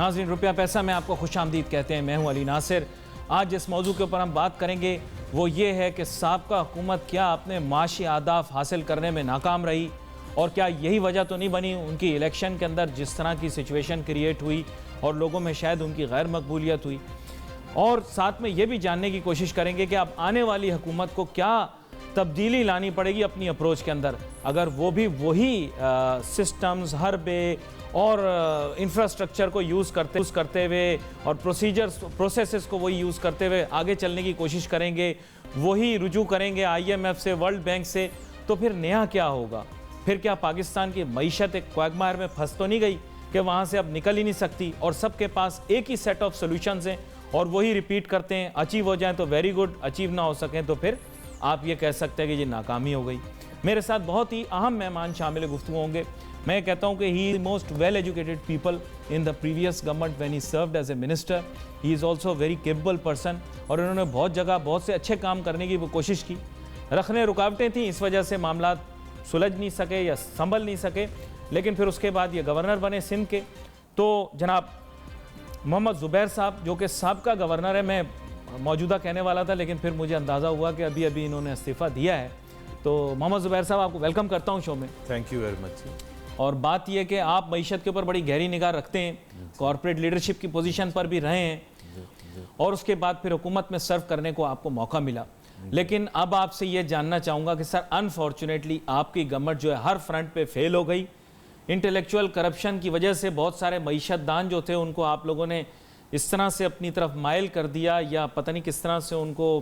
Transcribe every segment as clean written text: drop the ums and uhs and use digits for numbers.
ناظرین روپیہ پیسہ میں آپ کو خوش آمدید کہتے ہیں. میں ہوں علی ناصر. آج جس موضوع کے اوپر ہم بات کریں گے وہ یہ ہے کہ سابقہ حکومت کیا اپنے معاشی اہداف حاصل کرنے میں ناکام رہی، اور کیا یہی وجہ تو نہیں بنی ان کی الیکشن کے اندر جس طرح کی سچویشن کریٹ ہوئی اور لوگوں میں شاید ان کی غیر مقبولیت ہوئی. اور ساتھ میں یہ بھی جاننے کی کوشش کریں گے کہ اب آنے والی حکومت کو کیا تبدیلی لانی پڑے گی اپنی اپروچ کے اندر، اگر وہ بھی وہی سسٹمز حربے اور انفراسٹرکچر کو یوز کرتے ہوئے اور پروسیسز کو وہی یوز کرتے ہوئے آگے چلنے کی کوشش کریں گے، وہی رجوع کریں گے آئی ایم ایف سے، ورلڈ بینک سے، تو پھر نیا کیا ہوگا؟ پھر کیا پاکستان کی معیشت ایک کوگمار میں پھنس تو نہیں گئی کہ وہاں سے اب نکل ہی نہیں سکتی اور سب کے پاس ایک ہی سیٹ آف سولوشنز ہیں اور وہی ریپیٹ کرتے ہیں؟ اچیو ہو جائیں تو ویری گڈ، اچیو نہ ہو سکیں تو پھر آپ یہ کہہ سکتے ہیں کہ یہ ناکامی ہو گئی. میرے ساتھ بہت ہی اہم مہمان شامل گفتگو ہوں گے. میں کہتا ہوں کہ he is most well educated people in the previous government when he served as a minister. He is also a very capable person اور انہوں نے بہت جگہ بہت سے اچھے کام کرنے کی وہ کوشش کی. رکھنے رکاوٹیں تھیں، اس وجہ سے معاملات سلجھ نہیں سکے یا سنبھل نہیں سکے، لیکن پھر اس کے بعد یہ گورنر بنے سندھ کے. تو جناب محمد زبیر صاحب جو کہ سابقہ گورنر ہے، میں موجودہ کہنے والا تھا لیکن پھر مجھے اندازہ ہوا کہ ابھی انہوں نے استعفیٰ دیا ہے. تو محمد زبیر صاحب آپ کو ویلکم کرتا ہوں شو میں. Thank you very much. اور بات یہ کہ آپ معیشت کے اوپر بڑی گہری نگاہ رکھتے ہیں، کارپوریٹ لیڈرشپ کی پوزیشن پر بھی رہے ہیں اور اس کے بعد پھر حکومت میں سرو کرنے کو آپ کو موقع ملا. لیکن اب آپ سے یہ جاننا چاہوں گا کہ سر انفارچونیٹلی آپ کی گورنمنٹ جو ہے ہر فرنٹ پہ فیل ہو گئی. انٹلیکچوئل کرپشن کی وجہ سے بہت سارے معیشت دان جو تھے ان کو آپ لوگوں نے اس طرح سے اپنی طرف مائل کر دیا یا پتہ نہیں کس طرح سے ان کو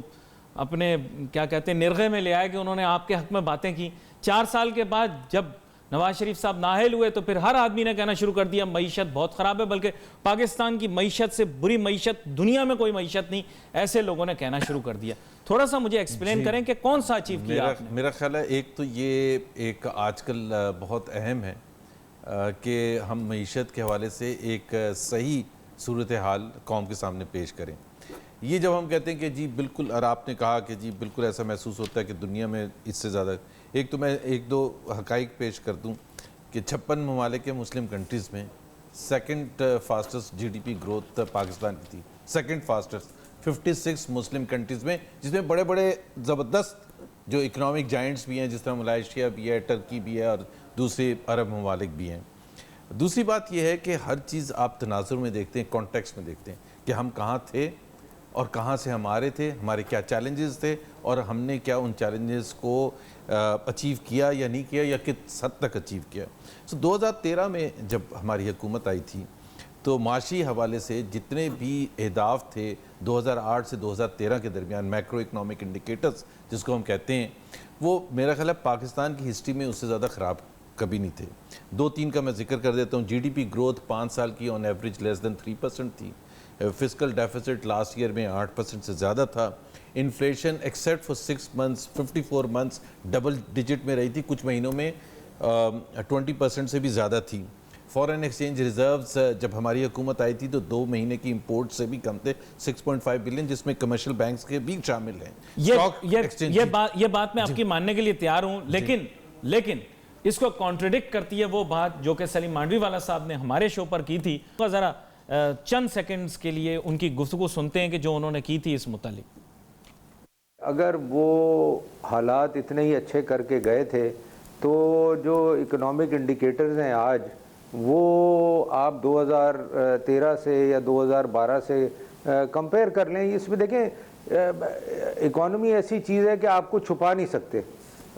اپنے کیا کہتے ہیں نرغے میں لے آئے کہ انہوں نے آپ کے حق میں باتیں کی. 4 سال کے بعد جب نواز شریف صاحب نااہل ہوئے تو پھر ہر آدمی نے کہنا شروع کر دیا معیشت بہت خراب ہے، بلکہ پاکستان کی معیشت سے بری معیشت دنیا میں کوئی معیشت نہیں، ایسے لوگوں نے کہنا شروع کر دیا. تھوڑا سا مجھے ایکسپلین کریں کہ کون سا اچیو کیا آپ نے؟ میرا خیال ہے ایک تو یہ ایک آج کل بہت اہم ہے کہ ہم معیشت کے حوالے سے ایک صحیح صورتحال قوم کے سامنے پیش کریں. یہ جب ہم کہتے ہیں کہ جی بالکل، اور آپ نے کہا کہ جی بالکل ایسا محسوس ہوتا ہے کہ دنیا میں اس سے زیادہ، ایک تو میں 1-2 حقائق پیش کر دوں کہ 56 ممالک کے مسلم کنٹریز میں second fastest G D P growth Pakistan کی تھی، سیکنڈ فاسٹسٹ 56 مسلم کنٹریز میں، جس میں بڑے بڑے زبردست جو اکنامک جائنٹس بھی ہیں، جس طرح ملائیشیا بھی ہے، ٹرکی بھی ہے اور دوسرے عرب ممالک بھی ہیں. دوسری بات یہ ہے کہ ہر چیز آپ تناظر میں دیکھتے ہیں، کانٹیکسٹ میں دیکھتے ہیں کہ ہم کہاں تھے اور کہاں سے ہم آ رہے تھے، ہمارے کیا چیلنجز تھے اور ہم نے کیا ان چیلنجز کو اچیو کیا یا نہیں کیا یا کس حد تک اچیو کیا. 2013 میں جب ہماری حکومت آئی تھی تو معاشی حوالے سے جتنے بھی اہداف تھے 2008 سے 2013 کے درمیان، میکرو اکنامک انڈیکیٹرز جس کو ہم کہتے ہیں، وہ میرا خیال ہے پاکستان کی ہسٹری میں اس سے زیادہ خراب کبھی نہیں تھے. 2-3 کا میں ذکر کر دیتا ہوں. جی ڈی پی گروتھ 5 سال کی آن ایوریج لیس دین 3% تھی. فسکل ڈیفیسٹ لاسٹ ایئر میں 8% سے زیادہ تھا. Inflation except for 6 months 54 months double digit میں رہی تھی، کچھ مہینوں میں 20% سے بھی زیادہ تھی. فارن ایکسچینج ریزروز جب ہماری حکومت آئی تھی تو 2 مہینے کی امپورٹ سے بھی کم تھے، 6.5 بلین، جس میں کمرشل بینکس کے بھی شامل ہیں. یہ بات میں آپ کی ماننے کے لیے تیار ہوں، لیکن اس کو کانٹریڈکٹ کرتی ہے وہ بات جو کہ سلیم مانڈوی والا صاحب نے ہمارے شو پر کی تھی. ذرا چند سیکنڈز کے لیے ان کی گفتگو سنتے ہیں کہ جو انہوں نے کی تھی اس متعلق. اگر وہ حالات اتنے ہی اچھے کر کے گئے تھے تو جو اکنامک انڈیکیٹرز ہیں آج، وہ آپ 2013 سے یا 2012 سے کمپیئر کر لیں. اس میں دیکھیں اکانومی ایسی چیز ہے کہ آپ کو چھپا نہیں سکتے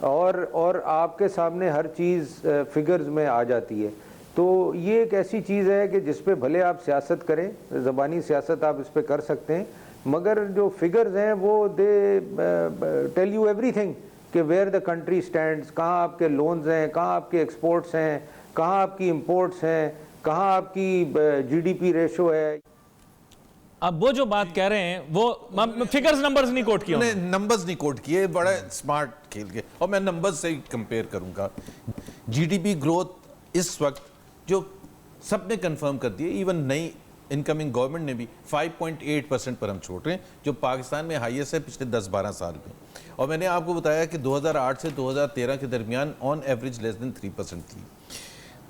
اور آپ کے سامنے ہر چیز فگرز میں آ جاتی ہے. تو یہ ایک ایسی چیز ہے کہ جس پہ بھلے آپ سیاست کریں، زبانی سیاست آپ اس پہ کر سکتے ہیں، مگر جو فگرز ہیں وہ they tell you every thing کہ ویئر دا کنٹری اسٹینڈز، کہاں آپ کے لونز ہیں، کہاں آپ کے ایکسپورٹس ہیں، کہاں آپ کی امپورٹس ہیں، کہاں آپ کی جی ڈی پی ریشو ہے. اب وہ جو بات کہہ رہے ہیں وہ فگرز نمبرز نہیں کوٹ کیے، نمبرز نہیں کوٹ کیے، بڑا سمارٹ کھیل کے، اور میں نمبرز سے ہی کمپیئر کروں گا. جی ڈی پی گروتھ اس وقت جو سب نے کنفرم کر دیا، ایون نئی انکمنگ گورنمنٹ نے بھی 5.8% پر ہم چھوڑ رہے ہیں، جو پاکستان میں ہائیسٹ ہے پچھلے 10-12 سال میں. اور میں نے آپ کو بتایا کہ 2008 سے 2013 کے درمیان آن ایوریج لیس دین 3% تھی.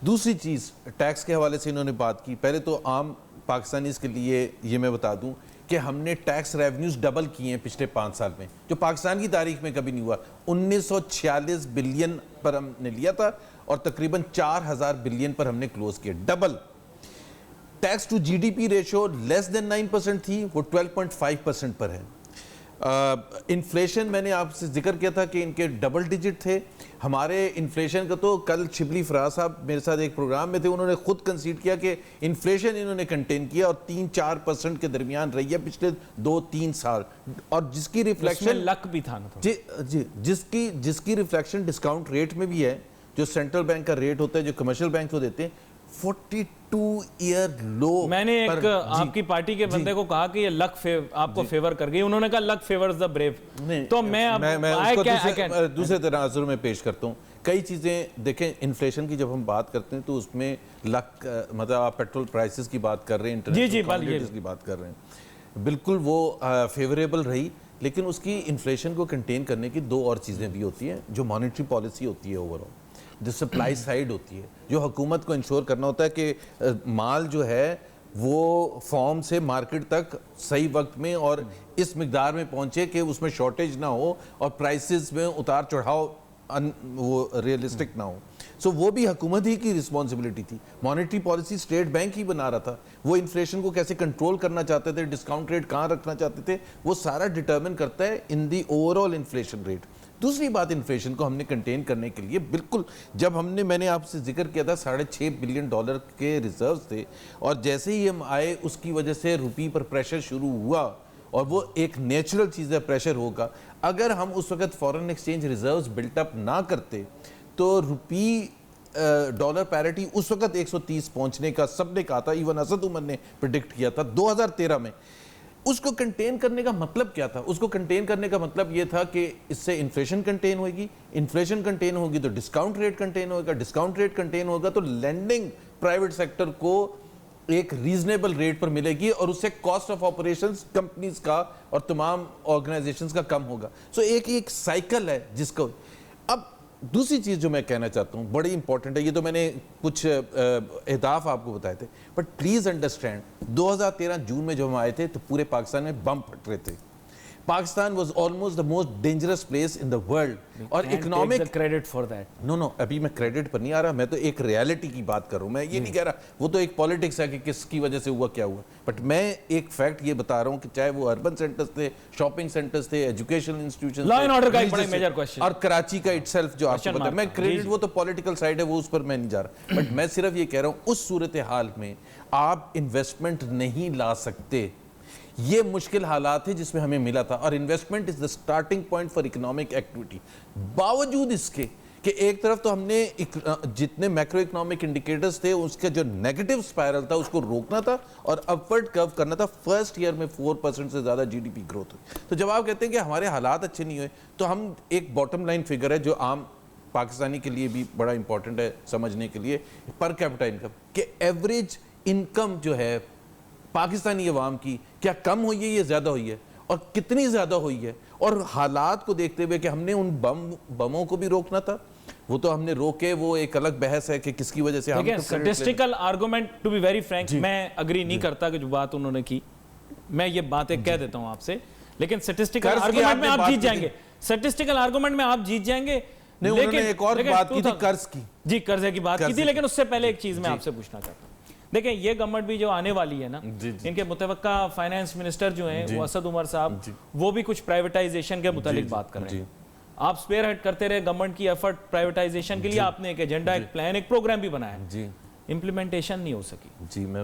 دوسری چیز ٹیکس کے حوالے سے انہوں نے بات کی. پہلے تو عام پاکستانیز کے لیے یہ میں بتا دوں کہ ہم نے ٹیکس ریونیوز ڈبل کیے ہیں پچھلے 5 سال میں، جو پاکستان کی تاریخ میں کبھی نہیں ہوا. 1946 بلین پر ہم نے لیا تھا اور تقریباً 4000 بلین پر ہم نے کلوز کیا، double. Tax to G D P ratio less than 9% تھی، وہ 12.5% پر ہے. انفلیشن میں نے آپ سے ذکر کیا تھا کہ ان کے ڈبل ڈیجٹ تھے. ہمارے انفلیشن کا تو کل شبلی فراز صاحب میرے ساتھ ایک پروگرام میں تھے، انہوں نے خود کنسیڈ کیا کہ انفلیشن انہوں نے کنٹین کیا اور 3-4% کے درمیان رہی ہے پچھلے 2-3 سال، اور جس کی ریفلیکشن لک بھی تھا نا. جی جس کی ریفلیکشن ڈسکاؤنٹ ریٹ میں بھی ہے، جو سینٹرل بینک کا ریٹ ہوتا ہے، جو کمرشل بینک کو دیتے ہیں. 42 ایئر لو. میں نے ایک آپ کی پارٹی کے بندے کو کہا کہ یہ لک آپ کو فیور کر گئی، انہوں نے کہا لک فیورز دا بریو. تو میں دوسرے تناظر میں پیش کرتا ہوں. کئی چیزیں دیکھیں، انفلیشن کی جب ہم بات کرتے ہیں تو اس میں لک، مطلب آپ پیٹرول پرائسز کی بات کر رہے ہیں، انٹرنیشنل کموڈیٹیز کی بات کر رہے ہیں، بالکل وہ فیوریبل رہی. لیکن اس کی انفلیشن کو کنٹین کرنے کی 2 اور چیزیں بھی ہوتی ہیں، جو مانیٹری پالیسی ہوتی ہے اوور آل، جو سپلائی سائیڈ ہوتی ہے، جو حکومت کو انشور کرنا ہوتا ہے کہ مال جو ہے وہ فارم سے مارکیٹ تک صحیح وقت میں اور اس مقدار میں پہنچے کہ اس میں شارٹیج نہ ہو اور پرائسز میں اتار چڑھاؤ وہ ریئلسٹک نہ ہو. سو وہ بھی حکومت ہی کی رسپانسبلٹی تھی. مانیٹری پالیسی اسٹیٹ بینک ہی بنا رہا تھا. وہ انفلیشن کو کیسے کنٹرول کرنا چاہتے تھے، ڈسکاؤنٹ ریٹ کہاں رکھنا چاہتے تھے، وہ سارا ڈٹرمن کرتا ہے ان دی اوور آل انفلیشن ریٹ. دوسری بات، انفلیشن کو ہم نے کنٹین کرنے کے لیے بالکل، جب میں نے آپ سے ذکر کیا تھا $6.5 بلین کے ریزروز تھے، اور جیسے ہی ہم آئے اس کی وجہ سے روپی پر پریشر شروع ہوا، اور وہ ایک نیچرل چیز ہے، پریشر ہوگا. اگر ہم اس وقت foreign exchange reserves built up نہ کرتے تو روپی ڈالر پیرٹی اس وقت 130 پہنچنے کا سب نے کہا تھا، ایون اسد عمر نے پریڈکٹ کیا تھا 2013 میں. اس کو کنٹین کرنے کا مطلب کیا تھا؟ اس کو کنٹین کرنے کا مطلب یہ تھا کہ اس سے انفلیشن کنٹین ہوئے گی، انفلیشن کنٹین ہوگی تو ڈسکاؤنٹ ریٹ کنٹین ہوگا، ڈسکاؤنٹ ریٹ کنٹین ہوگا تو لینڈنگ پرائیویٹ سیکٹر کو ایک ریزنیبل ریٹ پر ملے گی، اور اس سے کاسٹ آف آپریشنز کمپنیز کا اور تمام آرگنائزیشنز کا کم ہوگا. سو ایک سائیکل ہے جس کو. اب دوسری چیز جو میں کہنا چاہتا ہوں بڑی امپورٹنٹ ہے، یہ تو میں نے کچھ اہداف آپ کو بتائے تھے، بٹ پلیز انڈرسٹینڈ 2013 جون میں جب ہم آئے تھے تو پورے پاکستان میں بم پھٹ رہے تھے. Pakistan was almost the most dangerous place in the world. اور اکنامک کریڈٹ فار دیٹ، نو ابھی میں کریڈٹ پر نہیں آ رہا، میں تو ایک ریالٹی کی بات کر رہا ہوں. میں یہ نہیں کہہ رہا وہ تو ایک پالیٹکس ہے کہ کس کی وجہ سے ہوا کیا ہوا، بٹ میں ایک فیکٹ یہ بتا رہا ہوں کہ چاہے وہ اربن سینٹرز تھے، شاپنگ سینٹرز تھے، education institution, law and order کا ایک بڑا میجر کوسچن، اور کراچی کا اٹ سیلف جو آپ کو پتا ہے. میں کریڈٹ وہ تو پولیٹیکل سائڈ ہے، وہ اس پر میں نہیں جا رہا، بٹ میں صرف یہ کہہ رہا ہوں اس صورتحال میں آپ انویسٹمنٹ نہیں لا سکتے. یہ مشکل حالات ہے جس میں ہمیں ملا تھا، اور investment is the starting point for economic activity. باوجود اس کے کہ ایک طرف تو ہم نے جتنے میکرو اکنامک انڈیکیٹرز تھے اس کا جو نیگیٹو سپائرل تھا اس کو روکنا تھا اور اپورڈ کرو کرنا تھا. فرسٹ ایئر میں 4% سے زیادہ جی ڈی پی گروتھ ہوئی. تو جب آپ کہتے ہیں کہ ہمارے حالات اچھے نہیں ہوئے، تو ہم ایک باٹم لائن فگر ہے جو عام پاکستانی کے لیے بھی بڑا امپورٹنٹ ہے سمجھنے کے لیے، پر کیپٹا انکم، کہ ایوریج انکم جو ہے پاکستانی عوام کی کیا کم ہوئی ہے یا زیادہ ہوئی ہے، اور کتنی زیادہ ہوئی ہے. اور حالات کو دیکھتے ہوئے کہ ہم نے ان بموں کو بھی روکنا تھا، وہ تو ہم نے روکے، وہ ایک الگ بحث ہے کہ کس کی وجہ سے ہم statistical argument. To be very frank, میں اگری نہیں کرتا کہ جو بات انہوں نے کی، میں یہ باتیں کہہ دیتا ہوں آپ سے، لیکن سٹیسٹیکل آرگومنٹ میں آپ جیت جائیں گے، سٹیسٹیکل آرگومنٹ میں آپ جیت جائیں گے. نہیں، انہوں نے ایک اور بات کی تھی، قرض کی. جی، قرضے کی بات کی تھی، لیکن اس سے پہلے ایک چیز میں آپ سے پوچھنا چاہتا ہوں. دیکھیں، یہ گورنمنٹ بھی جو آنے والی ہے نا، ان کے متوقع فائنانس منسٹر جو ہیں وہ اسد عمر صاحب، وہ بھی کچھ پرائیویٹائزیشن کے متعلق بات کر رہے ہیں. آپ سپیئر ہیڈ کرتے رہے گورنمنٹ کی ایفرٹ پرائیویٹائزیشن کے لیے، آپ نے ایک ایجنڈا، ایک پلان، ایک پروگرام بھی بنایا، امپلیمنٹیشن نہیں ہو سکی.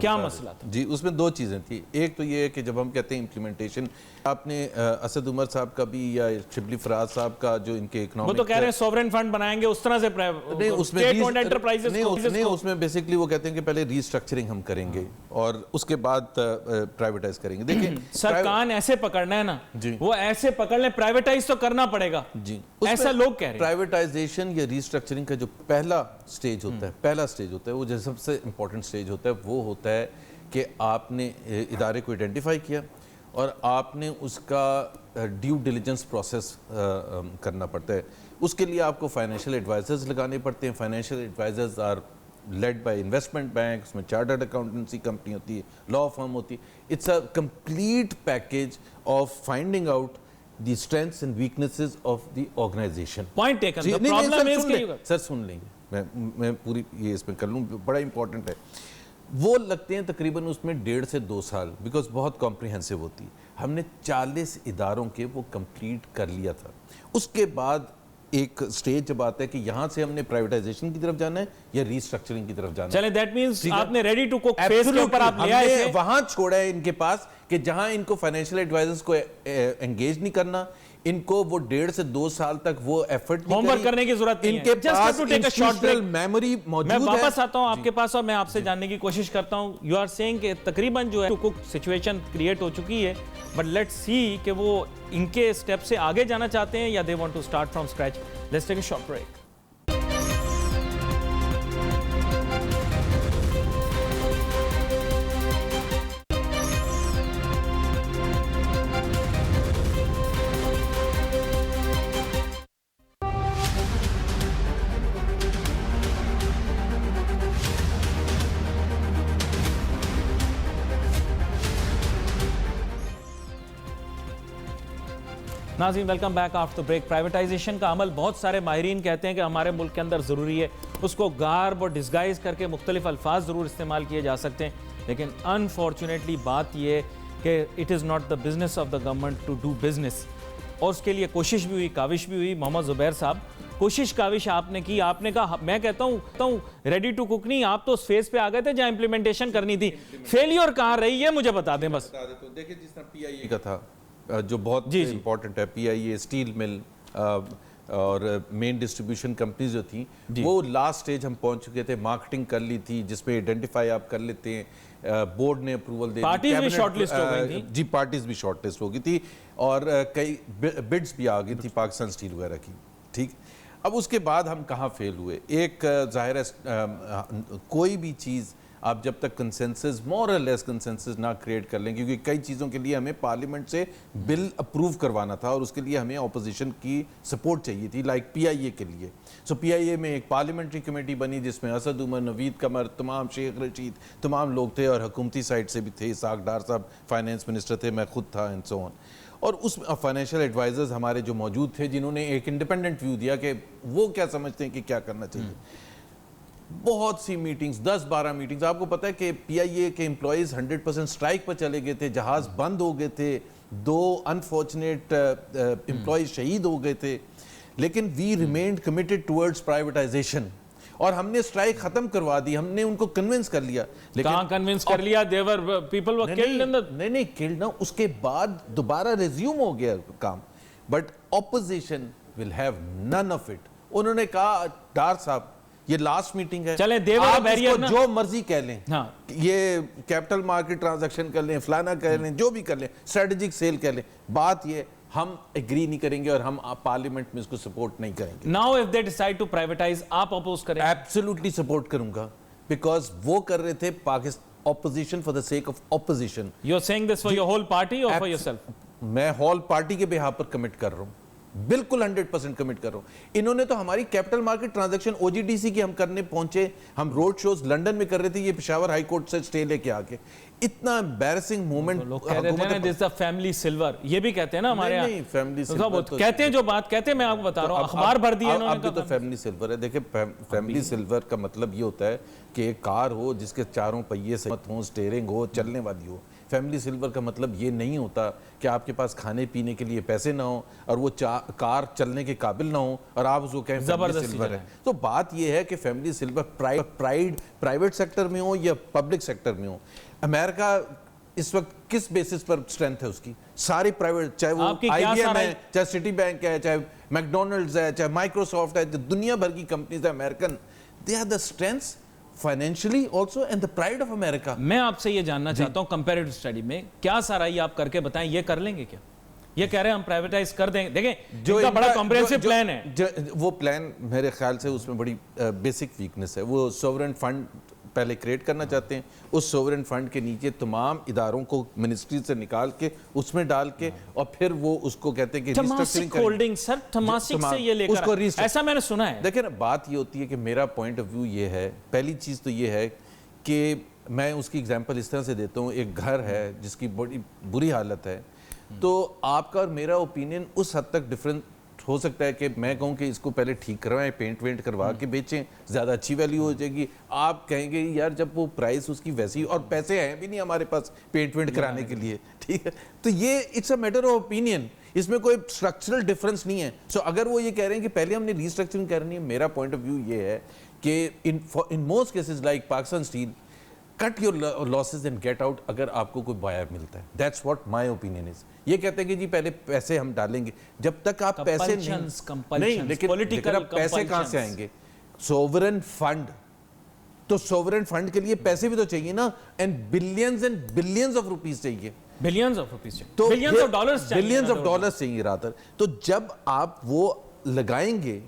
کیا مسئلہ تھا؟ جی، اس میں 2 چیزیں تھیں. ایک تو یہ ہے کہ جب ہم کہتے ہیں امپلیمنٹیشن، آپ نے اسد عمر صاحب کا بھی یا شبلی فراز صاحب کا جو ان کے اکنامک، وہ تو کہہ رہے ہیں سوورن فنڈ بنائیں گے اس طرح سے، اسٹیٹ اونڈ انٹرپرائزز نہیں، اس میں بیسیکلی وہ کہتے ہیں کہ پہلے ری اسٹرکچرنگ ہم کریں گے اور اس کے بعد پرائیویٹائز کریں گے. دیکھیں سر، کان ایسے پکڑنا ہے نا، وہ ایسے پکڑ لیں، پرائیویٹائز تو کرنا پڑے گا. جی، ایسا لوگ کہہ رہے ہیں. پرائیویٹائزیشن یا ری اسٹرکچرنگ کا جو پہلا سٹیج ہوتا ہے، وہ جو سب سے امپورٹنٹ سٹیج ہوتا ہے، وہ ہوتا ہے کہ آپ نے ادارے کو ایڈنٹیفائی کیا اور آپ نے اس کا ڈیو ڈیلیجنس پروسیس کرنا پڑتا ہے. اس کے لیے آپ کو فائنینشیل ایڈوائزرز لگانے پڑتے ہیں. Financial advisers are led by investment bank, اس میں چارٹرڈ اکاؤنٹنسی کمپنی ہوتی ہے, لا فرم ہوتی ہے. It's a complete package of finding out the strengths and weaknesses of the organization. Point taken. The problem is کہ سر سن لیں گے, میں پوری یہ اس میں کر لوں, بڑا امپورٹنٹ ہے. وہ لگتے ہیں تقریباً اس میں 1.5 سے 2 سال, بیکاز بہت کمپریہنسو ہوتی ہے. ہم نے 40 اداروں کے وہ کمپلیٹ کر لیا تھا. اس کے بعد ایک سٹیج جب آتا ہے کہ یہاں سے ہم نے پرائیویٹائزیشن کی طرف جانا ہے یا ریسٹرکچرنگ کی طرف جانا ہے. چلیں, دیٹ مینس آپ نے ریڈی ٹو کوک فیس کے اوپر آپ لے آئے تھے. وہاں چھوڑا ہے ان کے پاس کہ جہاں ان کو فائنینشیل ایڈوائزرز کو انگیج نہیں کرنا, ان کو وہ 1.5 سے 2 سال تک وہ ایفرٹ ہوم ورک کرنے کی ضرورت نہیں ہے. ان کے پاس انسٹیٹیوشنل میموری موجود ہے. میں واپس آتا ہوں آپ کے پاس اور میں آپ سے جاننے کی کوشش کرتا ہوں. یو آر سیئنگ کہ تقریباً جو ہے کوک سچویشن کریٹ ہو چکی ہے, بٹ لیٹس سی کہ وہ ان کے سٹیپ سے آگے جانا چاہتے ہیں یا they want to start from scratch. Let's take a short break. ناظرین welcome back after break. Privatisation کا عمل بہت سارے ماہرین کہتے ہیں کہ ہمارے ملک کے اندر ضروری ہے. اس کو گارب اور ڈسگائز کر کے مختلف الفاظ ضرور استعمال کیے جا سکتے ہیں, لیکن انفارچونیٹلی بات یہ ہے کہ it is not the business of the government to do business. اور اس کے لیے کوشش بھی ہوئی, کاوش بھی ہوئی. محمد زبیر صاحب, کوشش کاوش آپ نے کی, آپ نے کہا, میں کہتا ہوں ریڈی ٹو کوک نہیں, آپ تو اس فیز پہ آ گئے تھے جہاں امپلیمنٹیشن کرنی تھی. فیلیور کہاں رہی یہ مجھے بتا دیں بس. دیکھیں جس طرح پی آئی اے کا تھا جو بہت امپورٹنٹ ہے, پی آئی اے, اسٹیل مل اور مین ڈسٹریبیوشن کمپنیز جو تھیں, وہ لاسٹ سٹیج ہم پہنچ چکے تھے. مارکیٹنگ کر لی تھی جس پہ آئیڈینٹیفائی آپ کر لیتے ہیں, بورڈ نے اپروول دے دی, پارٹیز بھی شارٹ لسٹ ہو گئی تھی. جی پارٹیز بھی شارٹ لسٹ ہو گئی تھی اور کئی بڈز بھی آ گئی تھی پاکستان اسٹیل وغیرہ کی. ٹھیک, اب اس کے بعد ہم کہاں فیل ہوئے. ایک ظاہر ہے کوئی بھی چیز آپ جب تک کنسنسس, مور اور لیس کنسنسس نہ کریٹ کر لیں, کیونکہ کئی چیزوں کے لیے ہمیں پارلیمنٹ سے بل اپروو کروانا تھا اور اس کے لیے ہمیں اپوزیشن کی سپورٹ چاہیے تھی, لائک پی آئی اے کے لیے. سو پی آئی اے میں ایک پارلیمنٹری کمیٹی بنی جس میں اسد عمر, نوید قمر, تمام شیخ رشید, تمام لوگ تھے اور حکومتی سائٹ سے بھی تھے. اسحاق ڈار صاحب فائنینس منسٹر تھے, میں خود تھا, اینڈ سو آن. اور اس فائنینشیل ایڈوائزرز ہمارے جو موجود تھے جنہوں نے ایک انڈیپینڈنٹ ویو دیا کہ وہ کیا سمجھتے ہیں کہ کیا کرنا چاہیے. بہت سی میٹنگز, 10-12 میٹنگز. آپ کو پتہ ہے کہ پی آئی اے کے امپلائیز 100% اسٹرائک پر چلے گئے تھے, جہاز بند ہو گئے تھے, 2 انفارچونیٹ امپلائیز شہید ہو گئے تھے, لیکن وی ریمینڈ کمیٹڈ ٹورڈز پرائیویٹائزیشن اور ہم نے اسٹرائک ختم کروا دی. ہم نے ان کو کنونس کر لیا. کہاں کنونس کر لیا؟ دیور پیپل ور کلڈ ان دی. نہیں کلڈ نہ, اس کے بعد دوبارہ ریزیوم ہو گیا کام, but opposition will have none of it. انہوں نے کہا ڈار صاحب یہ لاسٹ میٹنگ ہے, چلیں دیور آپ اس بیریئر کو جو مرضی کہہ لیں, یہ کیپٹل مارکیٹ ٹرانزیکشن کر لیں, فلانا کہہ لیں, جو بھی کر لیں, اسٹریٹجک سیل کہہ لیں, بات یہ ہم ایگری نہیں کریں گے اور ہم پارلیمنٹ میں اس کو سپورٹ نہیں کریں گے. Now if they decide to privatize, آپ اپوز کریں؟ ایبسولوٹلی سپورٹ کروں گا, بیکاز وہ کر رہے تھے Pakistan opposition for the sake of opposition. You're saying this for your whole party or for yourself? میں ہال پارٹی کے بہاف پر کمٹ کر رہا ہوں, بالکل 100% کمٹ کر رہا ہوں. انہوں نے تو ہماری کیپٹل مارکیٹ ٹرانزیکشن او جی ڈی سی کی ہم کرنے پہنچے, ہم روڈ شوز لنڈن میں کر رہے تھے, یہ پشاور ہائی کورٹ سے سٹے لے کے آ کے. اتنا امبیرسنگ مومنٹ. لوگ کہہ دیتے ہیں دس دا فیملی سلور, یہ بھی کہتے ہیں نا ہمارے نہیں فیملی سلور کہتے ہیں, جو بات کہتے ہیں میں آپ کو بتا رہا ہوں, اخبار بھر دیے انہوں نے. اب تو فیملی سلور ہے. دیکھیں فیملی سلور کا مطلب یہ ہوتا ہے کہ ایک کار ہو جس کے چاروں پہیے سمت ہوں, سٹیرنگ ہو, چلنے والی ہو. فیملی سلور کا مطلب یہ نہیں ہوتا کہ آپ کے پاس کھانے پینے کے لیے پیسے نہ ہوں اور وہ کار چلنے کے قابل نہ ہوں اور آپ اس کو کہیں فیملی سلور ہے. تو بات یہ ہے کہ فیملی سلور پرائیویٹ سیکٹر میں ہو یا پبلک سیکٹر میں ہو. امریکہ اس وقت کس بیسس پر اسٹرینتھ ہے اس کی؟ ساری پرائیویٹ, چاہے وہ آئی بی ایم ہے, چاہے سٹی بینک ہے, چاہے میکڈونلڈز ہے, چاہے مائکروسافٹ ہے, دنیا بھر کی کمپنیز ہیں American, they are the strengths financially also and the pride of America. میں آپ سے یہ جاننا چاہتا ہوں کمپیریٹو اسٹڈی میں کیا سارا یہ آپ کر کے بتائیں, یہ کر لیں گے کیا؟ یہ کہہ رہے ہیں ہم پرائیویٹائز کر دیں. دیکھیں جو ان کا بڑا کمپریہنسو پلان ہے, وہ پلان میرے خیال سے اس میں بڑی بیسک ویکنس ہے. وہ سوورن فنڈ پہلے کریٹ کرنا چاہتے ہیں. اس سوورن فنڈ کے نیچے تمام اداروں کو منسٹری سے نکال کے اس میں ڈال کے اور پھر وہ اس کو کہتے ہیں کہ تماسک ہولڈنگ. سر تماسک سے یہ لے کر ایسا میں نے سنا ہے. دیکھیں نا بات یہ ہوتی ہے کہ میرا پوائنٹ آف ویو یہ ہے, پہلی چیز تو یہ ہے کہ میں اس کی اگزامپل اس طرح سے دیتا ہوں, ایک گھر ہے جس کی بڑی بری حالت ہے, تو آپ کا اور میرا اوپینین اس حد تک ڈفرینٹ ہو سکتا ہے کہ میں کہوں کہ اس کو پہلے ٹھیک کروائیں, پینٹ وینٹ کروا کے بیچیں, زیادہ اچھی ویلیو ہو جائے گی. آپ کہیں گے یار جب وہ پرائس اس کی ویسی, اور پیسے ہیں بھی نہیں ہمارے پاس پینٹ وینٹ کرانے کے لیے, ٹھیک ہے, تو یہ it's a matter of opinion, اس میں کوئی اسٹرکچرل ڈفرینس نہیں ہے. سو اگر وہ یہ کہہ رہے ہیں کہ پہلے ہم نے ری اسٹرکچرنگ کرنی ہے, میرا پوائنٹ آف ویو یہ ہے کہ in most cases like Pakistan Steel, cut your losses and get out اگر آپ کو کوئی بائر ملتا ہے. That's what my opinion is. یہ کہتے ہیں کہ جی پہلے پیسے ہم ڈالیں گے, جب تک آپ پیسے نہیں, لیکن آپ پیسے کہاں سے آئیں گے؟ سوورن فنڈ, تو سوورن فنڈ کے لیے پیسے بھی تو چاہیے نا, اینڈ بلینز آف روپیز چاہیے, billions of rupees, billions of dollars چاہیے راتر. تو جب آپ وہ لگائیں گے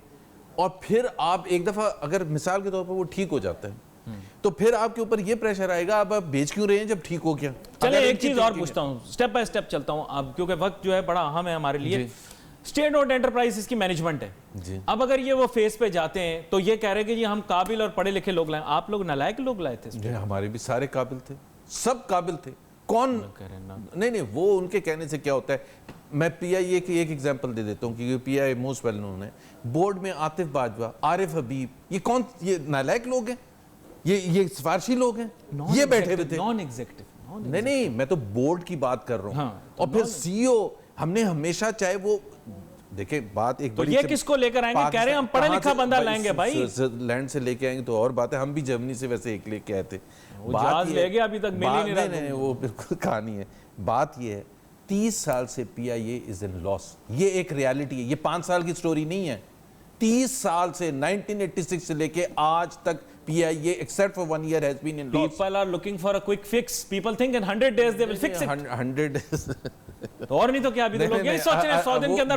اور پھر آپ ایک دفعہ اگر مثال کے طور پر وہ ٹھیک ہو جاتا ہے, تو پھر آپ کے اوپر یہ پریشر آئے گا, آپ بیچ کیوں رہے ہیں جب ٹھیک ہو گیا. چلے ایک چیز اور پوچھتا ہوں, سٹیپ بائی سٹیپ چلتا ہوں اب, کیونکہ وقت جو ہے بڑا اہم ہے ہمارے لیے. اسٹیٹ اونڈ انٹرپرائز اس کی مینجمنٹ ہے. اب اگر یہ وہ فیس پہ جاتے ہیں تو یہ کہہ رہے کہ جی ہم قابل اور پڑھے لکھے لوگ لائیں. آپ لوگ نالائق لوگ لائے تھے؟ ہمارے بھی سارے قابل تھے, سب قابل تھے. کون نہیں, وہ ان کے کہنے سے کیا ہوتا ہے. میں پی آئی اے کی ایک ایگزامپل دے دیتا ہوں کیونکہ پی آئی اے موسٹ ویل نون ہے. بورڈ میں عاطف باجوہ, عارف حبیب, یہ کون, یہ نالائق لوگ ہیں, یہ سفارشی لوگ ہیں, یہ بیٹھے ہوئے تھے. نان ایگزیکٹو نہیں, میں تو بورڈ کی بات کر رہا ہوں. اور پھر سی او, ہم نے ہمیشہ چاہے وہ دیکھیں بات ایک بڑی, یہ کس کو لے کر آئیں گے؟ کہہ رہے ہیں ہم پڑھا لکھا بندہ لائیں گے بھائی. لینڈ سے لے کے آئیں گے تو اور بات ہے, ہم بھی جرمنی سے ویسے ایک لے کے آئے تھے. جہاز لے گیا ابھی تک مل ہی نہیں رہا. نہیں, وہ بالکل کہانی ہے. بات یہ ہے 30 سال سے پی آئی اے از ان لاس. یہ ایک ریالٹی ہے, یہ 5 سال کی سٹوری نہیں ہے. 30 سال سے 1986 سے لے کے آج تک پی آئی اے except for 1 year has been in loss. People are looking for a quick fix. People think in 100 days they will fix it. 100 days. اور نہیں تو کیا ابھی تو لوگ یہی سوچ رہے ہیں 100 دن کے اندر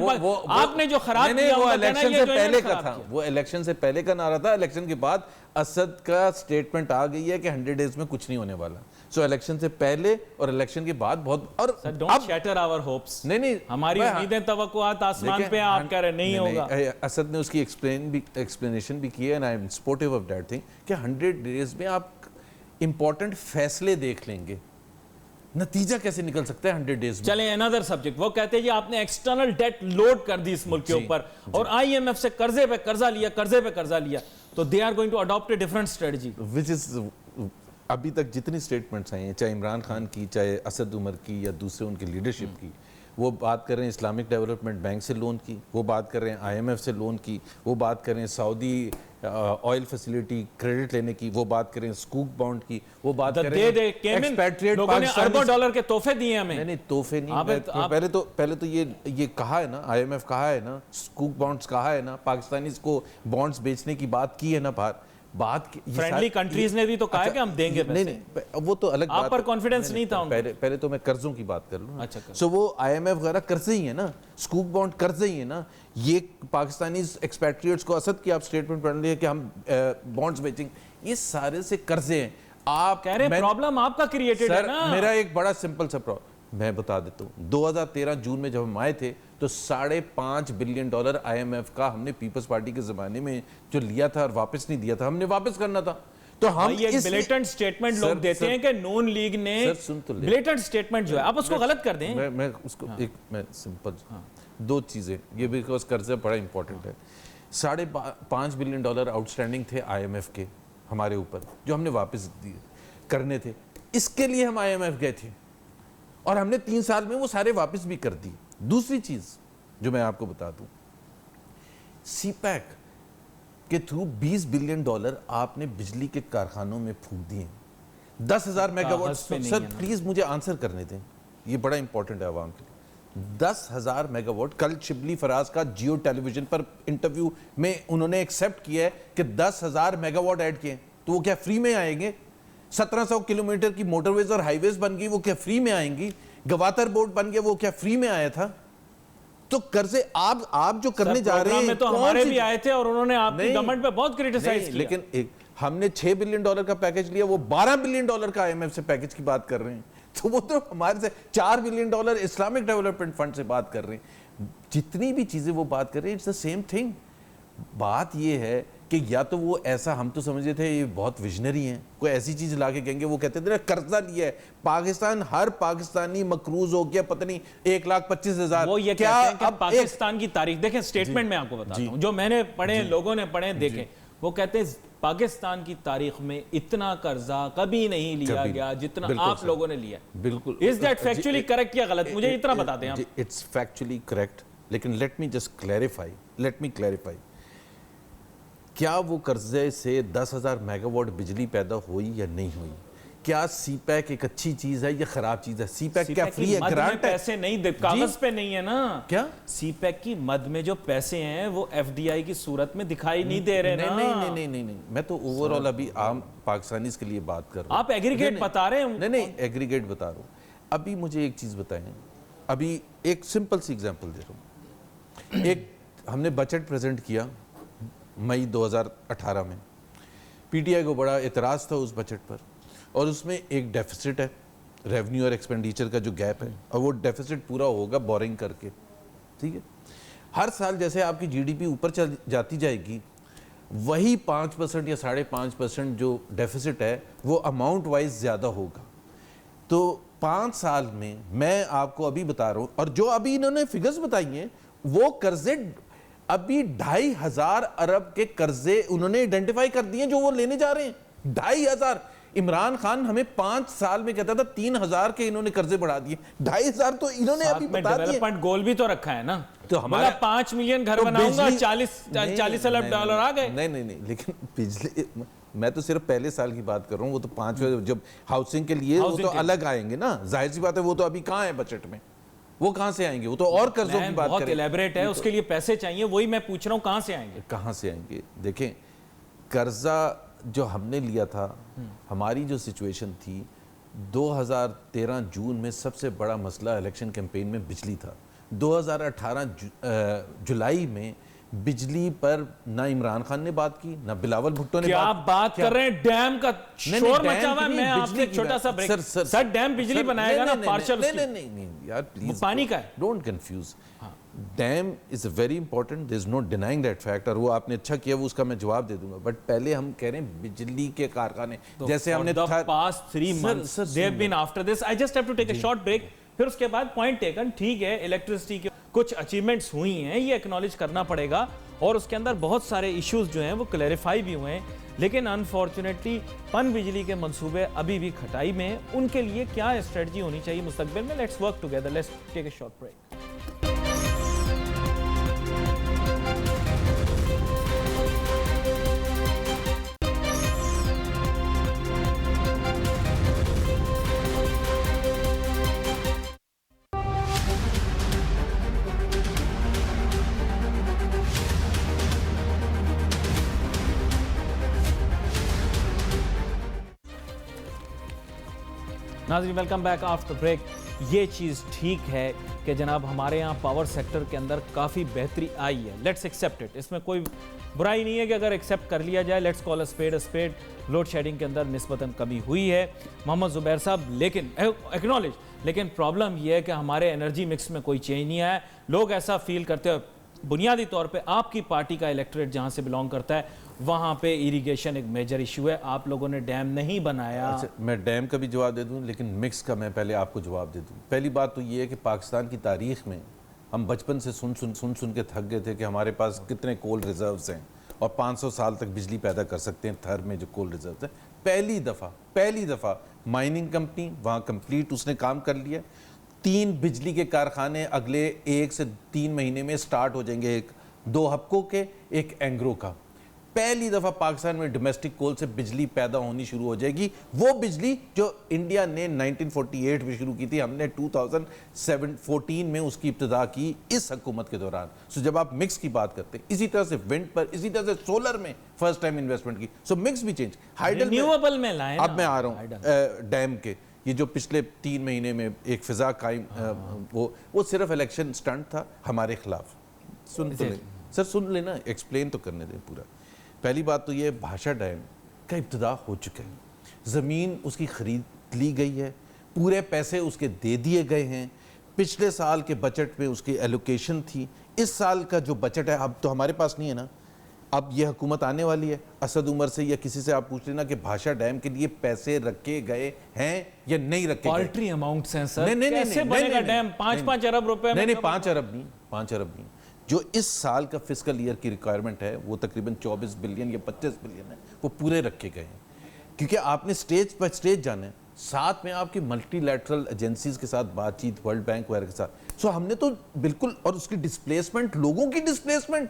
آپ نے جو خراب کیا وہ الیکشن سے پہلے کا تھا, وہ الیکشن سے پہلے کا نعرہ تھا. الیکشن کے بعد اسد کا سٹیٹمنٹ آ گئی ہے کہ 100 ڈیز میں کچھ نہیں ہونے والا. سو الیکشن سے پہلے اور الیکشن کے بعد بہت, اور ڈونٹ شیٹر آور ہوپس. نہیں, ہماری امیدیں توقعات آسمان پہ, آپ کہہ رہے نہیں ہوگا. اسد نے اس کی ایکسپلینیشن بھی کی ہے, and I am supportive of that thing, کہ 100 ڈیز میں آپ امپورٹنٹ فیصلے دیکھ لیں گے, نتیجہ کیسے نکل سکتا ہے 100 ڈیز میں. چلیں another subject, وہ کہتے ہیں جی آپ نے ایکسٹرنل ڈیٹ لوڈ کر دی اس ملک کے اوپر, اور آئی ایم ایف سے قرضے پہ قرضہ لیا, تو they are going to adopt a different strategy. which is ابھی تک جتنی سٹیٹمنٹس آئی ہیں, چاہے عمران خان کی, چاہے اسد عمر کی, یا دوسرے ان کی لیڈرشپ کی, وہ بات کر رہے ہیں اسلامک ڈیولپمنٹ بینک سے لون کی, وہ بات کر رہے ہیں آئی ایم ایف سے لون کی, وہ بات کر رہے ہیں سعودی آئل فیسیلیٹی کریڈٹ لینے کی, وہ بات کریں سکوک بانڈ کی, وہ بات کریں ایکسپیٹریٹ لوگوں نے اربوں ڈالر کے تحفے دیے ہمیں. نہیں تحفے نہیں, پہلے تو یہ کہا ہے نا, آئی ایم ایف کہا ہے نا, سکوک بانڈز کہا ہے نا, پاکستانیز کو بانڈز بیچنے کی بات کی ہے نا باہر. بات فرینڈلی کنٹریز نے بھی تو کہا ہے کہ ہم دیں گے. نہیں, وہ تو الگ بات, آپ پر کانفیڈنس نہیں تھا. پہلے تو میں قرضوں کی بات کر لوں. سو وہ آئی ایم ایف وغیرہ قرضے ہی ہیں نا, سکوک بانڈ قرضے ہی ہیں نا. یہ پاکستانی ایکسپیٹریٹس کو اسد کی آپ سٹیٹمنٹ پڑھ لیں کہ ہم بانڈز بیچیں, یہ سارے سے قرضے ہیں. آپ کہہ رہے ہیں پرابلم آپ کا کریٹڈ ہے نا. میرا ایک بڑا سمپل سا پرابلم میں بتا دیتا ہوں. 2013 جون میں جب ہم آئے تھے تو $5.5 بلین آئی ایم ایف کا ہم نے پیپلز پارٹی کے زمانے میں جو لیا تھا اور واپس نہیں دیا تھا, ہم نے واپس کرنا تھا. تو ہم ایک بلیٹنٹ سٹیٹمنٹ لوگ دیتے ہیں کہ نون لیگ نے بلیٹنٹ سٹیٹمنٹ جو ہے, آپ اس کو غلط کر دیں. میں اس کو میں سمپل 2 چیزیں, یہ بیکاز قرضہ بڑا امپورٹنٹ ہے. $5.5 بلین آؤٹ اسٹینڈنگ تھے آئی ایم ایف کے ہمارے اوپر, جو ہم نے واپس کرنے تھے. اس کے لیے ہم آئی ایم ایف گئے تھے اور ہم نے 3 سال میں وہ سارے واپس بھی کر دی. دوسری چیز جو میں آپ کو بتا دوں, سی پیک کے تھرو $20 بلین آپ نے بجلی کے کارخانوں میں پھونک دیے. 10,000 میگا واٹ. سر پلیز مجھے آنسر کرنے دیں, یہ بڑا امپورٹنٹ ہے عوام کے لیے. 10,000 میگا واٹ. کل شبلی فراز کا جیو ٹیلی ویژن پر انٹرویو میں انہوں نے ایکسیپٹ کیا ہے کہ 10,000 میگا واٹ ایڈ کیے, تو وہ کیا فری میں آئیں گے؟ 1700 کلومیٹر کی موٹر ویز اور ہائی ویز بن گئی, وہ کیا فری میں آئیں گی؟ گواتر بورڈ بن گیا, وہ کیا فری میں آیا تھا؟ تو قرضے آپ جو کرنے جا رہے ہیں, تو ہمارے بھی آئے تھے اور انہوں نے آپ کی گورنمنٹ پہ بہت کرٹیسائز کیا. ہم نے $6 بلین کا پیکج لیا, وہ $12 بلین کا IMF سے پیکج کی بات کر رہے ہیں, تو وہ تو ہمارے سے $4 بلین اسلامک ڈیولپمنٹ فنڈ سے بات کر رہے ہیں. جتنی بھی چیزیں وہ بات کر رہے ہیں, اٹس دا سیم تھنگ. بات یہ ہے کہ یا تو وہ ایسا, ہم تو سمجھے تھے یہ بہت ویژنری ہیں, کوئی ایسی چیز لا کے کہیں گے, وہ کہتے تھے قرضہ لیا ہے پاکستان, ہر پاکستانی مقروض ہو گیا پتہ نہیں 1,25,000. وہ یہ کہتے ہیں کہ پاکستان کی تاریخ دیکھیں, سٹیٹمنٹ میں آپ کو بتاتا ہوں جو میں نے پڑھے, لوگوں نے پڑھے, دیکھیں, وہ کہتے ہیں پاکستان کی تاریخ میں اتنا قرضہ کبھی نہیں لیا گیا جتنا آپ لوگوں نے لیا. بالکل. Is that factually correct یا غلط؟ مجھے اتنا بتا دیں آپ. It's factually correct, لیکن let me just clarify. کیا وہ قرضے سے 10,000 میگا واٹ بجلی پیدا ہوئی یا نہیں ہوئی؟ کیا سی پیک ایک اچھی چیز ہے یا خراب چیز ہے؟ سی پیک کیا فری ہے؟ گرانٹ ہے؟ پیسے نہیں, کاغذ پہ نہیں ہے نا. کیا سی پیک کی مد میں جو پیسے ہیں وہ FDI کی صورت میں دکھائی نہیں دے رہے نا. نہیں, میں تو اوورآل ابھی عام پاکستانیز کے لیے بات کر رہا ہوں. آپ ایگریگیٹ بتا رہے ہیں؟ نہیں, ایگریگیٹ بتا رہا ہوں. ابھی مجھے ایک چیز بتائیں, ابھی ایک سمپل سی ایگزامپل دے رہا ہوں. ایک ہم نے بجٹ پریزنٹ کیا مئی 2018 میں, PTI کو بڑا اعتراض تھا اس بجٹ پر, اور اس میں ایک ڈیفیسٹ ہے, ریونیو اور ایکسپینڈیچر کا جو گیپ ہے, اور وہ ڈیفیسٹ پورا ہوگا بورنگ کر کے. ٹھیک ہے, ہر سال جیسے آپ کی GDP اوپر جاتی جائے گی, وہی 5% یا 5.5% جو ڈیفیسٹ ہے وہ اماؤنٹ وائز زیادہ ہوگا. تو 5 سال میں آپ کو ابھی بتا رہا ہوں, اور جو ابھی انہوں نے فگرز بتائی ہیں وہ قرضے ابھی 2,500 ارب کے قرضے انہوں نے آئیڈینٹیفائی کر دیے جو وہ لینے جا رہے ہیں. 2,500. عمران خان ہمیں 5 سال میں کہتا تھا 3,000 کے انہوں نے قرضے بڑھا دیے, 2,500 تو انہوں نے ابھی بتا دیے. ڈیولپمنٹ گول بھی تو رکھا ہے نا, تو ہمارا 5 ملین گھر بناؤں گا, 40 ارب ڈالر آ گئے. نہیں, لیکن بجلی, میں تو صرف پہلے سال کی بات کر رہا ہوں. وہ تو 5 جب ہاؤسنگ کے لیے وہ تو الگ آئیں گے نا, ظاہر سی بات ہے. وہ تو ابھی کہاں ہے بجٹ میں, وہ کہاں سے آئیں گے؟ وہ تو اور قرضوں کی بات کریں. بہت الیبریٹ ہے, اس کے لیے پیسے چاہیے, وہی میں پوچھ رہا ہوں کہاں سے آئیں گے. کہاں سے آئیں گے؟ دیکھیں, قرضہ جو ہم نے لیا تھا, ہماری جو سچویشن تھی 2013 جون میں, سب سے بڑا مسئلہ الیکشن کیمپین میں بجلی تھا. 2018 جولائی میں بجلی پر نہ عمران خان نے بات کی, نہ بلاول بھٹو نے. کیا آپ بات کر رہے ہیں ڈیم کا شور مچا ہوا ہے؟ میں آپ سے چھوٹا سا بریک. سر ڈیم بجلی بنائے گا نا پارشل, نہیں یار پلیز, پانی کا ہے. Don't confuse. Dam is very important, there is no denying that fact, اور وہ آپ نے اچھا کیا, وہ اس کا میں جواب دے دوں گا. بٹ پہلے ہم کہہ رہے ہیں بجلی کے کارخانے, جیسے ہم نے past 3 months they have been after this. I just have to take a short break. پھر اس کے بعد پوائنٹ ٹیکن. ٹھیک ہے, الیکٹرسٹی کے کچھ اچیومنٹس ہوئی ہیں, یہ ایکنالج کرنا پڑے گا, اور اس کے اندر بہت سارے ایشوز جو ہیں وہ کلیریفائی بھی ہوئے ہیں, لیکن انفارچونیٹلی پن بجلی کے منصوبے ابھی بھی کھٹائی میں ہیں. ان کے لیے کیا اسٹریٹجی ہونی چاہیے مستقبل میں؟ Let's work together, let's take a short break. ناظرین ویلکم بیک آفٹر بریک. یہ چیز ٹھیک ہے کہ جناب ہمارے ہاں پاور سیکٹر کے اندر کافی بہتری آئی ہے, لیٹس ایکسیپٹ اٹ. اس میں کوئی برائی نہیں ہے کہ اگر ایکسیپٹ کر لیا جائے. Let's call a spade. Load shedding کے اندر نسبتاً کمی ہوئی ہے محمد زبیر صاحب, لیکن ایکنالج, لیکن پرابلم یہ ہے کہ ہمارے انرجی مکس میں کوئی چینج نہیں آیا. لوگ ایسا فیل کرتے ہیں, بنیادی طور پہ آپ کی پارٹی کا الیکٹریٹ جہاں سے بلانگ کرتا ہے وہاں پہ ایریگیشن ایک میجر ایشو ہے. آپ لوگوں نے ڈیم نہیں بنایا. میں ڈیم کا بھی جواب دے دوں, لیکن مکس کا میں پہلے آپ کو جواب دے دوں. پہلی بات تو یہ ہے کہ پاکستان کی تاریخ میں ہم بچپن سے سن کے تھک گئے تھے کہ ہمارے پاس کتنے کول ریزروز ہیں, اور 500 سال تک بجلی پیدا کر سکتے ہیں تھر میں جو کول ریزروز ہیں. پہلی دفعہ مائننگ کمپنی وہاں کمپلیٹ اس نے کام کر لیا. 3 بجلی کے کارخانے اگلے 1 سے 3 مہینے میں سٹارٹ ہو جائیں گے, ایک 2 ہپکو کے, ایک اینگرو کا. پہلی دفعہ پاکستان میں ڈومیسٹک کول سے بجلی پیدا ہونی شروع ہو جائے گی, وہ بجلی جو انڈیا نے 1948 میں شروع کی تھی, ہم نے 2014 میں اس کی ابتدا کی اس حکومت کے دوران. سو جب آپ مکس کی بات کرتے ہیں, اسی طرح سے ونڈ پر, اسی طرح سے سولر میں فرسٹ ٹائم انویسٹمنٹ کی, سو مکس بھی چینج. رینیویبل میں لائیں. اب میں آ رہا ہوں ڈیم کے, یہ جو پچھلے 3 مہینے میں ایک فضا قائم, وہ صرف الیکشن سٹنٹ تھا ہمارے خلاف. سن لینا, ایکسپلین تو کرنے دیں پورا. پہلی بات تو یہ بھاشا ڈیم کا ابتدا ہو چکا ہے. زمین اس کی خرید لی گئی ہے, پورے پیسے اس کے دے دیے گئے ہیں. پچھلے سال کے بجٹ میں اس کی ایلوکیشن تھی. اس سال کا جو بجٹ ہے اب تو ہمارے پاس نہیں ہے نا, اب یہ حکومت آنے والی ہے. اسد عمر سے یا کسی سے آپ پوچھ لینا کہ بھاشا ڈیم کے لیے پیسے رکھے گئے ہیں یا نہیں رکھے گئے. پالٹری اماؤنٹس ہیں سر, کیسے بنے گا ڈیم 5 ارب روپے میں؟ نہیں 5 ارب نہیں, 5 ارب نہیں. جو اس سال کا فسکل ایئر کی ریکوائرمنٹ ہے وہ تقریباً 24 بلین یا 25 بلین ہے, وہ پورے رکھے گئے ہیں. کیونکہ آپ نے سٹیج پر سٹیج جانا ہے, ساتھ میں آپ کی ملٹی لیٹرل ایجنسیز کے ساتھ بات چیت, ورلڈ بینک وغیرہ کے ساتھ. سو ہم نے تو بالکل, اور اس کی ڈسپلیسمنٹ, لوگوں کی ڈسپلیسمنٹ,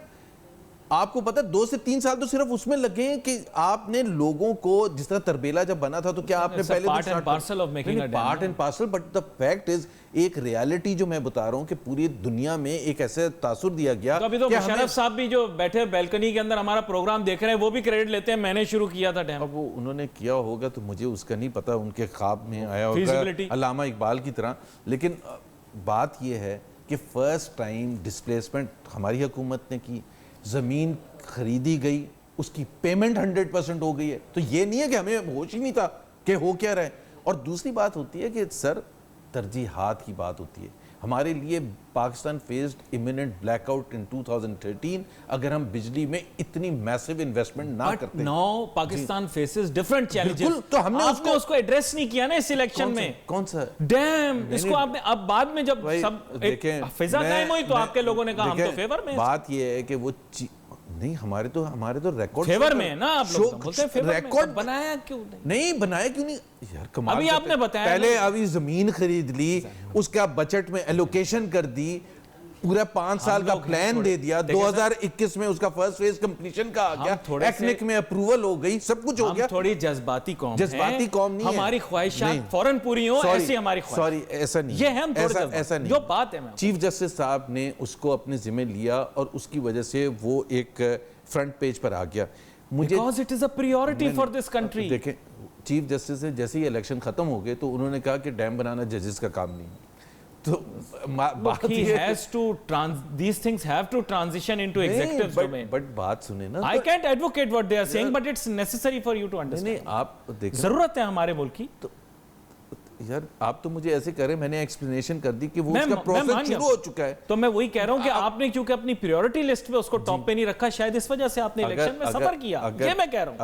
آپ کو پتہ 2 سے 3 سال تو صرف اس میں لگے ہیں کہ آپ نے لوگوں کو, جس طرح تربیلا جب بنا تھا تو کیا آپ نے پہلے part and parcel of making a dam, part and parcel, but the fact is ایک ریالٹی جو میں بتا رہا ہوں کہ پوری دنیا میں ایک ایسے تاثر دیا گیا. ابھی تو مشرف صاحب بھی جو بیٹھے بیلکنی کے اندر ہمارا پروگرام دیکھ رہے ہیں وہ بھی کریڈٹ لیتے ہیں, میں نے شروع کیا تھا ڈیم. اب وہ انہوں نے کیا ہوگا تو مجھے اس کا نہیں پتا, ان کے خواب میں آیا ہوگا علامہ اقبال کی طرح. لیکن بات یہ ہے کہ فرسٹ ٹائم ڈسپلیسمنٹ ہماری حکومت نے کی, زمین خریدی گئی, اس کی پیمنٹ 100% ہو گئی ہے. تو یہ نہیں ہے کہ ہمیں ہوش ہی نہیں تھا کہ ہو کیا رہے. اور دوسری بات ہوتی ہے کہ سر ترجیحات کی بات ہوتی ہے. ہمارے لیے Pakistan faced eminent black out in 2013 اگر ہم بجلی میں اتنی میسو انویسٹمنٹ نہ کرتے. نو پاکستان فیسز ڈیفرنٹ چیلنجز, تو ہم نے اس کو ایڈریس نہیں کیا نا اس الیکشن میں. کون سا ڈیم, اس کو آپ نے اب بعد میں جب سب فضا قائم ہوئی تو آپ کے لوگوں نے کہا ہم تو فیور میں. بات یہ ہے کہ وہ نہیں, ہمارے تو ریکارڈ فیور میں ہے نا, آپ لوگ بولتے ہیں فیور میں, بنایا کیوں نہیں, بنایا کیوں نہیں یار, کمال. ابھی آپ نے بتایا پہلے ابھی زمین خرید لی, اس کا بجٹ میں ایلوکیشن کر دی, پورا 5 سال کا پلان دے دیا, 2021 میں اس کا فرسٹ فیز کمپلیشن کا آ گیا, ایکنک میں اپروول ہو گئی, سب کچھ ہو گیا. ہم تھوڑی جذباتی قوم ہیں, جذباتی قوم نہیں ہے, ہماری خواہشات فوراً پوری ہوں, ایسی ہماری خواہش. سوری, ایسا نہیں, یہ ہم ایسا نہیں, جو بات ہے. چیف جسٹس صاحب نے اس کو اپنے ذمہ لیا اور اس کی وجہ سے وہ ایک فرنٹ پیج پر آ گیا. مجھے because it is a priority for this country. دیکھیں, چیف جسٹس سے جیسے ہی الیکشن ختم ہو گئے تو انہوں نے کہا کہ ڈیم بنانا ججز کا کام نہیں. تو he has to these things have to transition into executive domain. But بات سنیں نا, I can't advocate what they are saying, but it's necessary for you to understand. نہیں, آپ دیکھیں, ضرورت ہے ہمارے ملک کی. یار آپ تو مجھے ایسے کہہ رہے ہیں, میں نے ایکسپلینیشن کر دی کہ وہ اس کا پروسیس شروع ہو چکا ہے. تو میں وہی کہہ رہا ہوں کہ آپ نے کیونکہ اپنی پریورٹی لسٹ پہ اس کو ٹاپ پہ نہیں رکھا, شاید اس وجہ سے آپ نے الیکشن میں سفر کیا, یہ میں کہہ رہا ہوں.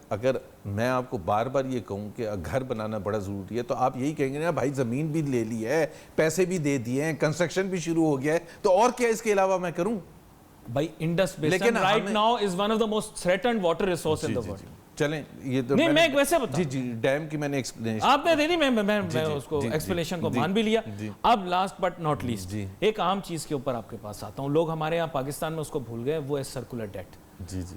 اگر میں آپ کو بار بار یہ کہوں کہ گھر بنانا بڑا ضروری ہے تو آپ یہی کہیں گے نا بھائی زمین بھی لے لی ہے, پیسے بھی دے دیے ہیں, کنسٹرکشن بھی شروع ہو گیا ہے, تو اور کیا اس کے علاوہ میں کروں. بھائی Indus basin right now is one of the most threatened water resource in the world. چلیں یہ تو نہیں, میں ویسے بتا, جی ڈیم کی میں نے ایکسپلینیشن آپ نے دے دی, میں اس کو ایکسپلینیشن کو مان بھی لیا. اب لاسٹ بٹ ناٹ لیسٹ ایک عام چیز کے اوپر آپ کے پاس آتا ہوں. لوگ ہمارے یہاں پاکستان میں اس کو بھول گئے, وہ ہے سرکولر ڈیٹ.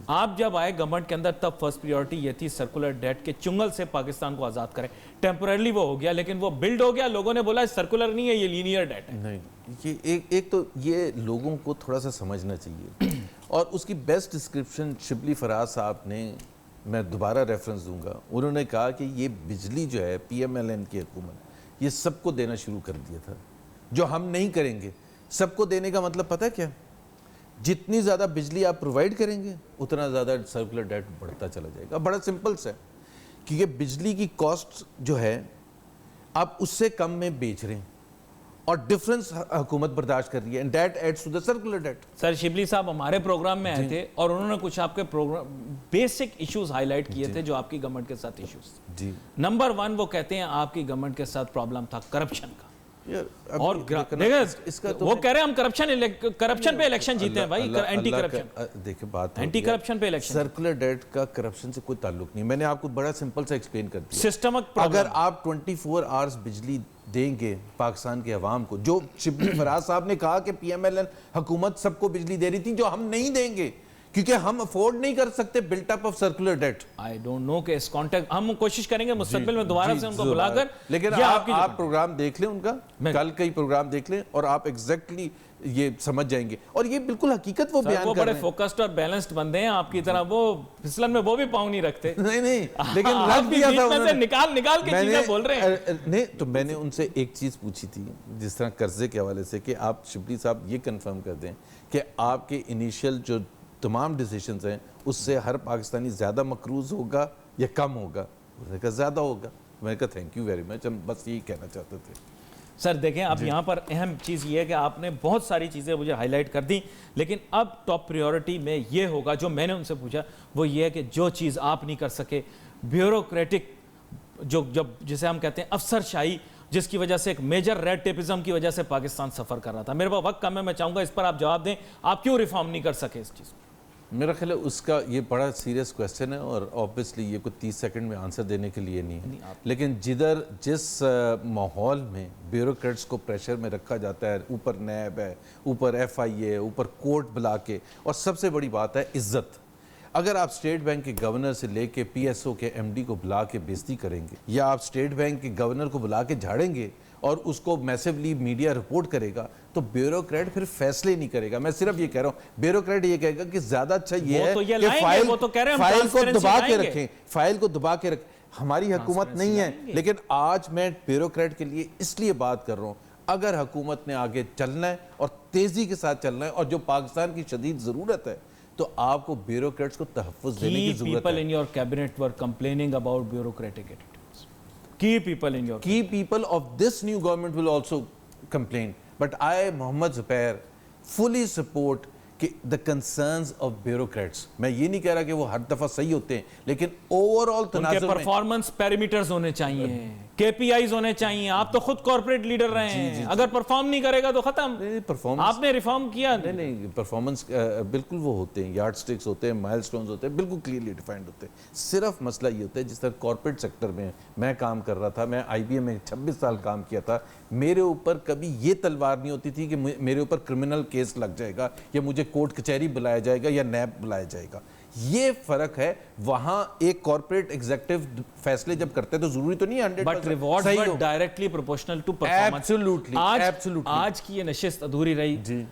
آپ جب آئے گورنمنٹ کے اندر تب فرسٹ پریورٹی یہ تھی سرکولر ڈیٹ کے چنگل سے پاکستان کو آزاد کریں. ٹیمپررلی وہ ہو گیا, لیکن وہ بلڈ ہو گیا, لوگوں نے بولا سرکولر نہیں ہے, یہ لینئر ڈیٹ ہے. نہیں, یہ ایک تو یہ لوگوں کو تھوڑا سا سمجھنا چاہیے. اور اس کی بیسٹ ڈسکرپشن شبلی فراز صاحب نے, میں دوبارہ ریفرنس دوں گا, انہوں نے کہا کہ یہ بجلی جو ہے پی ایم ایل این کی حکومت یہ سب کو دینا شروع کر دیا تھا, جو ہم نہیں کریں گے. سب کو دینے کا مطلب پتہ ہے کیا, جتنی زیادہ بجلی آپ پرووائڈ کریں گے اتنا زیادہ سرکولر ڈیٹ بڑھتا چلا جائے گا. بڑا سمپل سا ہے, کیونکہ بجلی کی کاسٹ جو ہے آپ اس سے کم میں بیچ رہے ہیں اور ڈیفرنس حکومت برداشت کر رہی ہے, and that adds to the circular debt. سر شبلی صاحب ہمارے پروگرام میں آئے تھے اور انہوں نے کچھ آپ کے program basic issues highlight کیے تھے جو آپ کی گورنمنٹ کے ساتھ ایشوز. نمبر 1 وہ کہتے ہیں آپ کی گورنمنٹ کے ساتھ پرابلم تھا کرپشن کا, اور وہ کہہ رہے ہیں ہم کرپشن پہ الیکشن جیتے ہیں. بھائی اینٹی کرپشن, دیکھیں بات اینٹی کرپشن پہ الیکشن. سرکولر ڈیٹ کا کرپشن سے کوئی تعلق نہیں, میں نے آپ کو بڑا سمپل سا ایکسپلین کر دیا. سسٹمک اگر آپ 24 آورز بجلی دیں گے پاکستان کے عوام کو, جو شبلی فراز صاحب نے کہا کہ پی ایم ایل این حکومت سب کو بجلی دے رہی تھی, جو ہم نہیں دیں گے کیونکہ ہم افورڈ نہیں کر سکتے built up of circular debt. I don't know کہ اس کانٹیکٹ ہم کوشش کریں گے مستقبل میں دوبارہ سے ان کو بلا کر. لیکن آپ پروگرام دیکھ لیں ان کا, کل کا ہی پروگرام دیکھ لیں اور آپ ایگزیکٹلی یہ سمجھ جائیں گے. اور یہ بالکل حقیقت وہ بیان کر رہے ہیں. وہ بڑے فوکسڈ اور بیلنسڈ بندے ہیں آپ کی طرح, وہ پھسلن میں وہ بھی پاؤں نہیں رکھتے. نہیں لیکن رکھ دیا تھا انہوں نے, نکال کے چیزیں بول رہے ہیں. نہیں تو میں نے ان سے ایک چیز پوچھی تھی جس طرح قرضے کے حوالے سے, کہ آپ شبلی صاحب یہ کنفرم کر دیں کہ آپ کے انیشیل جو تمام ڈیسیشنز ہیں اس سے ہر پاکستانی زیادہ مقروض ہوگا یا کم ہوگا؟ انہوں نے کہا زیادہ ہوگا. میں نے کہا تھینک یو ویری مچ, ہم بس یہی کہنا چاہتے تھے. سر دیکھیں اب یہاں پر اہم چیز یہ ہے کہ آپ نے بہت ساری چیزیں مجھے ہائی لائٹ کر دیں, لیکن اب ٹاپ پریورٹی میں یہ ہوگا جو میں نے ان سے پوچھا, وہ یہ ہے کہ جو چیز آپ نہیں کر سکے, بیوروکریٹک جسے ہم کہتے ہیں افسر شاہی, جس کی وجہ سے ایک میجر ریڈ ٹیپزم کی وجہ سے پاکستان سفر کر رہا تھا. میرے پاس وقت کم ہے, میں چاہوں گا اس پر آپ جواب دیں, آپ کیوں ریفارم نہیں کر سکے اس چیز؟ میرا خیال ہے اس کا یہ بڑا سیریس کویسچن ہے, اور آبویسلی یہ کوئی 30 سیکنڈ میں آنسر دینے کے لیے نہیں ہے. لیکن جس ماحول میں بیوروکریٹس کو پریشر میں رکھا جاتا ہے, اوپر نیب ہے, اوپر FI ہے, اوپر کورٹ بلا کے, اور سب سے بڑی بات ہے عزت. اگر آپ اسٹیٹ بینک کے گورنر سے لے کے PSO کے MD کو بلا کے بےزتی کریں گے, یا آپ اسٹیٹ بینک کے گورنر کو بلا کے جھاڑیں گے اور اس کو میسیولی میڈیا رپورٹ کرے گا, تو بیوروکریٹ پھر فیصلے نہیں کرے گا. میں صرف یہ کہہ رہا ہوں, بیوروکریٹ یہ کہے گا کہ زیادہ اچھا یہ ہے کہ فائل کو دبا کے رکھیں, فائل کو دبا کے رکھیں. ہماری حکومت نہیں ہے, لیکن آج میں بیوروکریٹ کے لیے اس لیے بات کر رہا ہوں, اگر حکومت نے آگے چلنا ہے اور تیزی کے ساتھ چلنا ہے, اور جو پاکستان کی شدید ضرورت ہے, تو آپ کو بیوروکریٹس کو تحفظ دینے کی ضرورت ہے. People in your cabinet were complaining about bureaucratic attitudes. Key people of this new government will also complain. But I, Mohammad Zubair, fully support the concerns of bureaucrats. میں یہ نہیں کہہ رہا کہ وہ ہر دفعہ صحیح ہوتے ہیں, لیکن اوور آل تناظر میں ان کے پرفارمنس پیرامیٹرز ہونے چاہیے, KPIs ہونے چاہیے. آپ تو خود کارپوریٹ لیڈر رہے ہیں, اگر پرفارم نہیں کرے گا تو ختم. آپ نے ریفارم کیا نہیں, پرفارمنس بالکل وہ ہوتے ہیں, یارڈ سٹکس ہوتے ہیں, مائل سٹونز ہوتے ہیں, بالکل کلیئرلی ڈیفائنڈ ہوتے ہیں. صرف مسئلہ یہ ہوتا ہے, جس طرح کارپوریٹ سیکٹر میں کام کر رہا تھا, میں IBM میں 26 سال کام کیا تھا, میرے اوپر کبھی یہ تلوار نہیں ہوتی تھی کہ میرے اوپر کرمنل کیس لگ جائے گا, یا مجھے کورٹ کچہری بلایا جائے گا, یا نیب بلایا جائے گا. یہ فرق ہے. وہاں ایک کارپوریٹ ایگزیکٹو فیصلے جب کرتے ہیں تو ضروری تو نہیں ہے 100% but rewards were directly proportional to performance. Absolutely. آج کی یہ نشست ادھوری رہی. جی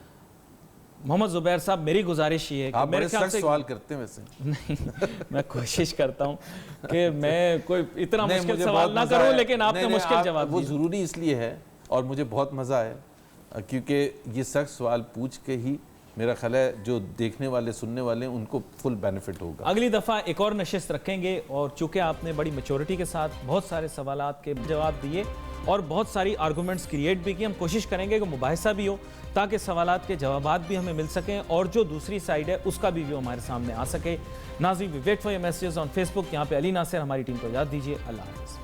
محمد زبیر صاحب, میری گزارش یہ ہے کہ میرے سخت سوال کرتے ہیں ویسے. نہیں, میں کوشش کرتا ہوں کہ میں کوئی اتنا مشکل سوال نہ کروں, لیکن آپ نے مشکل جواب وہ ضروری اس لیے ہے, اور مجھے بہت مزہ آیا کیونکہ یہ سخت سوال پوچھ کے ہی میرا خیال ہے جو دیکھنے والے سننے والے ہیں ان کو فل بینیفٹ ہوگا. اگلی دفعہ ایک اور نشست رکھیں گے, اور چونکہ آپ نے بڑی میچورٹی کے ساتھ بہت سارے سوالات کے جواب دیے اور بہت ساری آرگومنٹس کریٹ بھی کی, ہم کوشش کریں گے کہ مباحثہ بھی ہو تاکہ سوالات کے جوابات بھی ہمیں مل سکیں, اور جو دوسری سائیڈ ہے اس کا بھی ویو ہمارے سامنے آ سکے. ناظرین, we wait for your messages on Facebook. یہاں پہ علی ناصر, ہماری ٹیم کو یاد دیجیے. اللہ حافظ.